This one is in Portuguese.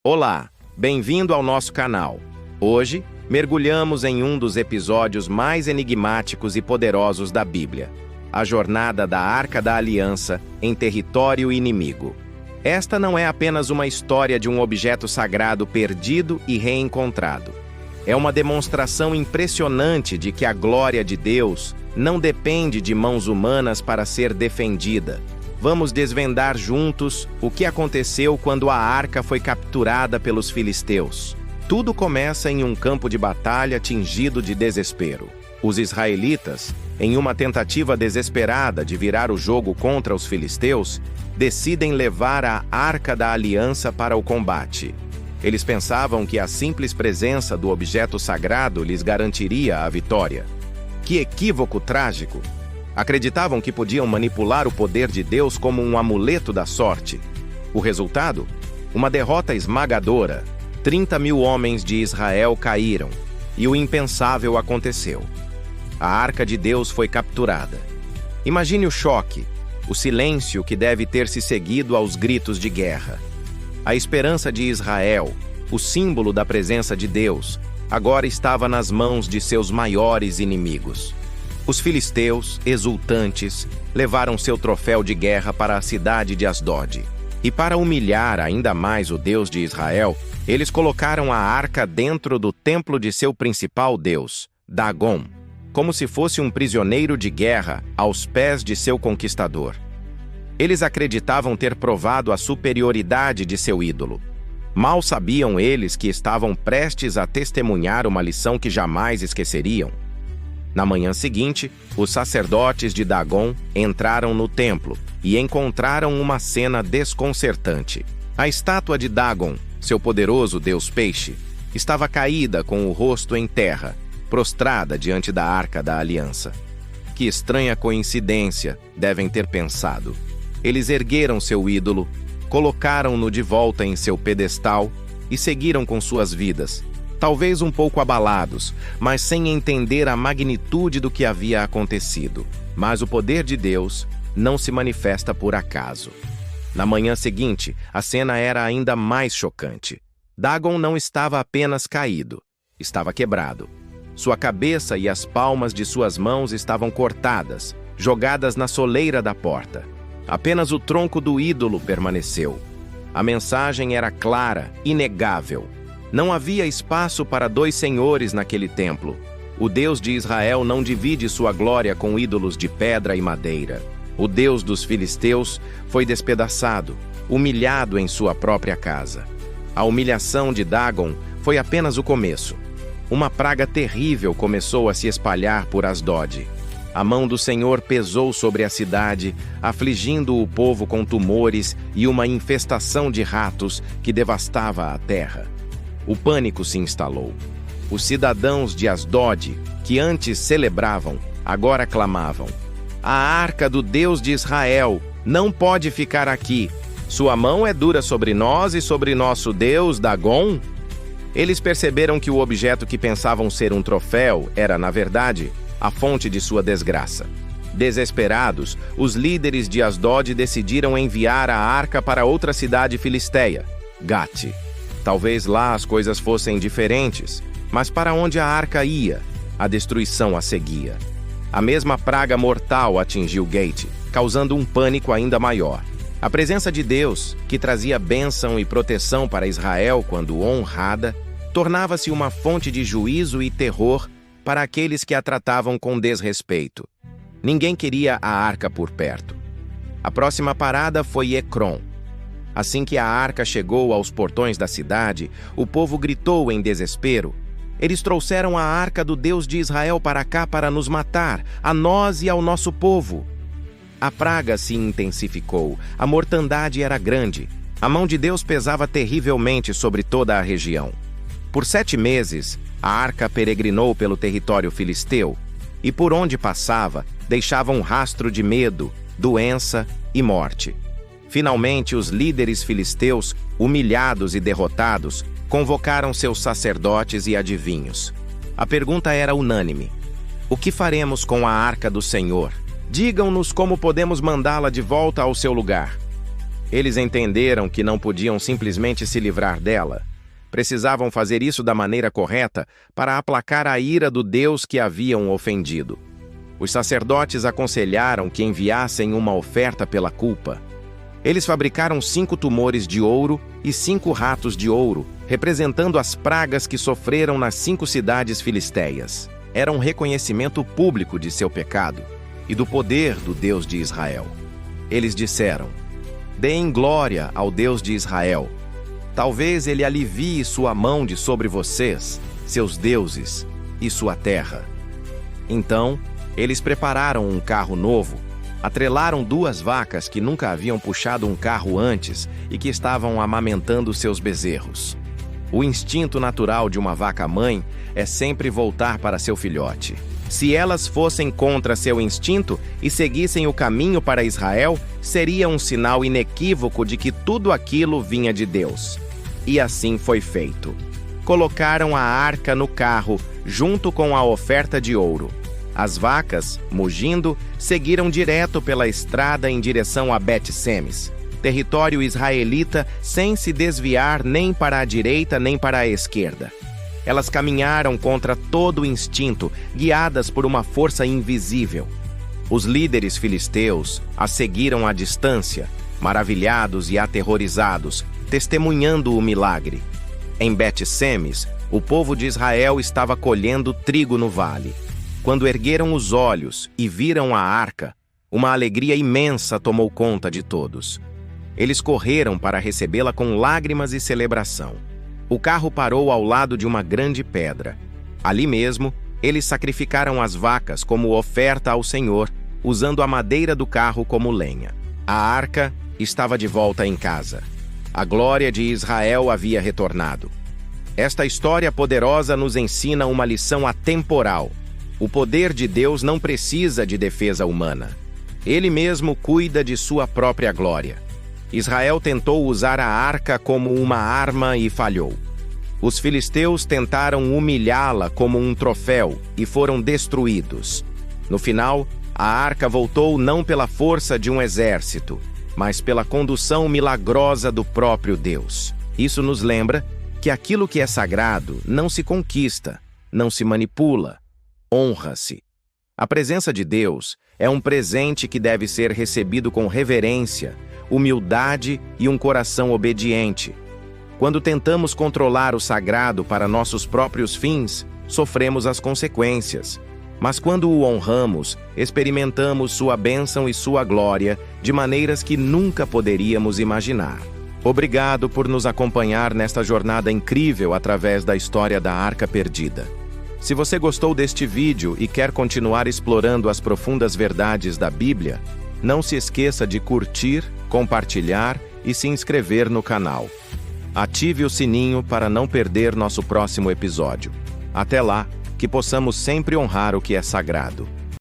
Olá, bem-vindo ao nosso canal. Hoje, mergulhamos em um dos episódios mais enigmáticos e poderosos da Bíblia, a jornada da Arca da Aliança em território inimigo. Esta não é apenas uma história de um objeto sagrado perdido e reencontrado. É uma demonstração impressionante de que a glória de Deus não depende de mãos humanas para ser defendida. Vamos desvendar juntos o que aconteceu quando a arca foi capturada pelos filisteus. Tudo começa em um campo de batalha tingido de desespero. Os israelitas, em uma tentativa desesperada de virar o jogo contra os filisteus, decidem levar a Arca da Aliança para o combate. Eles pensavam que a simples presença do objeto sagrado lhes garantiria a vitória. Que equívoco trágico! Acreditavam que podiam manipular o poder de Deus como um amuleto da sorte. O resultado? Uma derrota esmagadora. 30.000 homens de Israel caíram, e o impensável aconteceu. A Arca de Deus foi capturada. Imagine o choque, o silêncio que deve ter se seguido aos gritos de guerra. A esperança de Israel, o símbolo da presença de Deus, agora estava nas mãos de seus maiores inimigos. Os filisteus, exultantes, levaram seu troféu de guerra para a cidade de Asdod. E para humilhar ainda mais o Deus de Israel, eles colocaram a arca dentro do templo de seu principal deus, Dagon, como se fosse um prisioneiro de guerra aos pés de seu conquistador. Eles acreditavam ter provado a superioridade de seu ídolo. Mal sabiam eles que estavam prestes a testemunhar uma lição que jamais esqueceriam. Na manhã seguinte, os sacerdotes de Dagon entraram no templo e encontraram uma cena desconcertante. A estátua de Dagon, seu poderoso deus peixe, estava caída com o rosto em terra, prostrada diante da Arca da Aliança. Que estranha coincidência, devem ter pensado. Eles ergueram seu ídolo, colocaram-no de volta em seu pedestal e seguiram com suas vidas, talvez um pouco abalados, mas sem entender a magnitude do que havia acontecido. Mas o poder de Deus não se manifesta por acaso. Na manhã seguinte, a cena era ainda mais chocante. Dagon não estava apenas caído, estava quebrado. Sua cabeça e as palmas de suas mãos estavam cortadas, jogadas na soleira da porta. Apenas o tronco do ídolo permaneceu. A mensagem era clara, inegável. Não havia espaço para dois senhores naquele templo. O Deus de Israel não divide sua glória com ídolos de pedra e madeira. O Deus dos filisteus foi despedaçado, humilhado em sua própria casa. A humilhação de Dagon foi apenas o começo. Uma praga terrível começou a se espalhar por Asdod. A mão do Senhor pesou sobre a cidade, afligindo o povo com tumores e uma infestação de ratos que devastava a terra. O pânico se instalou. Os cidadãos de Asdod, que antes celebravam, agora clamavam: "A arca do Deus de Israel não pode ficar aqui. Sua mão é dura sobre nós e sobre nosso Deus, Dagon?" Eles perceberam que o objeto que pensavam ser um troféu era, na verdade, a fonte de sua desgraça. Desesperados, os líderes de Asdod decidiram enviar a arca para outra cidade filisteia, Gate. Talvez lá as coisas fossem diferentes, mas para onde a arca ia, a destruição a seguia. A mesma praga mortal atingiu Gate, causando um pânico ainda maior. A presença de Deus, que trazia bênção e proteção para Israel quando honrada, tornava-se uma fonte de juízo e terror para aqueles que a tratavam com desrespeito. Ninguém queria a arca por perto. A próxima parada foi Ecrom. Assim que a arca chegou aos portões da cidade, o povo gritou em desespero: "Eles trouxeram a arca do Deus de Israel para cá para nos matar, a nós e ao nosso povo." A praga se intensificou, a mortandade era grande. A mão de Deus pesava terrivelmente sobre toda a região. Por 7 meses, a arca peregrinou pelo território filisteu, e por onde passava, deixava um rastro de medo, doença e morte. Finalmente, os líderes filisteus, humilhados e derrotados, convocaram seus sacerdotes e adivinhos. A pergunta era unânime: "O que faremos com a arca do Senhor? Digam-nos como podemos mandá-la de volta ao seu lugar." Eles entenderam que não podiam simplesmente se livrar dela. Precisavam fazer isso da maneira correta para aplacar a ira do Deus que haviam ofendido. Os sacerdotes aconselharam que enviassem uma oferta pela culpa. Eles fabricaram 5 tumores de ouro e 5 ratos de ouro, representando as pragas que sofreram nas 5 cidades filisteias. Era um reconhecimento público de seu pecado e do poder do Deus de Israel. Eles disseram: deem glória ao Deus de Israel. Talvez ele alivie sua mão de sobre vocês, seus deuses, e sua terra. Então, eles prepararam um carro novo, atrelaram 2 vacas que nunca haviam puxado um carro antes e que estavam amamentando seus bezerros. O instinto natural de uma vaca-mãe é sempre voltar para seu filhote. Se elas fossem contra seu instinto e seguissem o caminho para Israel, seria um sinal inequívoco de que tudo aquilo vinha de Deus. E assim foi feito. Colocaram a arca no carro, junto com a oferta de ouro. As vacas, mugindo, seguiram direto pela estrada em direção a Bet-Semes, território israelita, sem se desviar nem para a direita nem para a esquerda. Elas caminharam contra todo o instinto, guiadas por uma força invisível. Os líderes filisteus as seguiram à distância, maravilhados e aterrorizados, testemunhando o milagre. Em Bet-Semes, o povo de Israel estava colhendo trigo no vale. Quando ergueram os olhos e viram a arca, uma alegria imensa tomou conta de todos. Eles correram para recebê-la com lágrimas e celebração. O carro parou ao lado de uma grande pedra. Ali mesmo, eles sacrificaram as vacas como oferta ao Senhor, usando a madeira do carro como lenha. A arca estava de volta em casa. A glória de Israel havia retornado. Esta história poderosa nos ensina uma lição atemporal. O poder de Deus não precisa de defesa humana. Ele mesmo cuida de sua própria glória. Israel tentou usar a arca como uma arma e falhou. Os filisteus tentaram humilhá-la como um troféu e foram destruídos. No final, a arca voltou não pela força de um exército, mas pela condução milagrosa do próprio Deus. Isso nos lembra que aquilo que é sagrado não se conquista, não se manipula, honra-se. A presença de Deus é um presente que deve ser recebido com reverência, humildade e um coração obediente. Quando tentamos controlar o sagrado para nossos próprios fins, sofremos as consequências. Mas quando o honramos, experimentamos sua bênção e sua glória de maneiras que nunca poderíamos imaginar. Obrigado por nos acompanhar nesta jornada incrível através da história da Arca Perdida. Se você gostou deste vídeo e quer continuar explorando as profundas verdades da Bíblia, não se esqueça de curtir, compartilhar e se inscrever no canal. Ative o sininho para não perder nosso próximo episódio. Até lá, que possamos sempre honrar o que é sagrado.